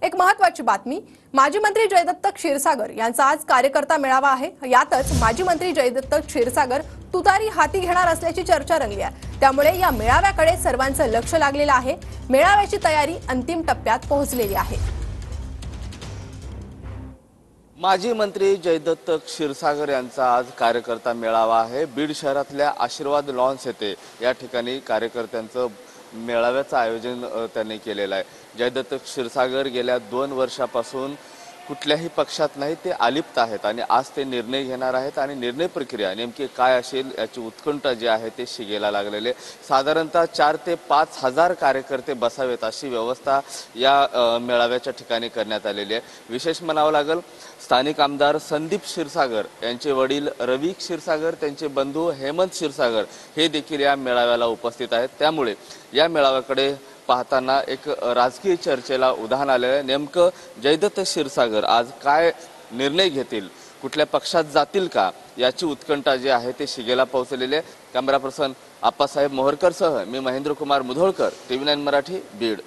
एक महत्त्वाची बातमी, माजी मंत्री जयदत्त क्षीरसागर यांचा आज कार्यकर्ता मेळावा आहे। यातच माजी मंत्री जयदत्त क्षीरसागर तुतारी हाती घेणार असल्याची चर्चा रंगली आहे। त्यामुळे या मेळाव्याकडे सर्वांचं लक्ष लागलेलं आहे। मेळाव्याची तयारी अंतिम टप्प्यात पोहोचलेली आहे। माजी मंत्री जयदत्त क्षीरसागर यांचा आज कार्यकर्ता मेळावा आहे। बीड शहरातल्या आशीर्वाद लॉन्स येथे या ठिकाणी कार्यकर्त्यांचं मेळाव्याचं आयोजन त्यांनी केलेलं आहे। जयदत्त क्षीरसागर गेल्या 2 वर्षापासून कुठल्याही पक्षात नाही, ते अलिप्त आहेत आणि आज ते निर्णय घेणार आहेत आणि निर्णय प्रक्रिया नेमकी काय असेल याची उत्कंठा जी आहे ते शिगेला लागलेले। साधारणतः 4 ते 5 हजार कार्यकर्ते बसावेत अशी व्यवस्था या मेळाव्याच्या ठिकाणी करण्यात आलेली आहे। विशेष म्हणावं लागेल, स्थानिक आमदार संदीप क्षीरसागर यांचे वडील रवी क्षीरसागर, त्यांचे बंधू हेमंत क्षीरसागर हे देखील या मेळाव्याला उपस्थित आहेत। त्यामुळे या मेळाव्याकडे पाहताना एक राजकीय चर्चेला उधाण आलेलं आहे। नेमकं जयदत्त क्षीरसागर आज काय निर्णय घेतील, कुठल्या पक्षात जातील का, याची उत्कंठा जी आहे ते शिगेला पोहोचलेली आहे। कॅमेरा पर्सन आप्पासाहेब मोहरकर सह मी महेंद्र कुमार मुधोळकर, TV9 मराठी, बीड।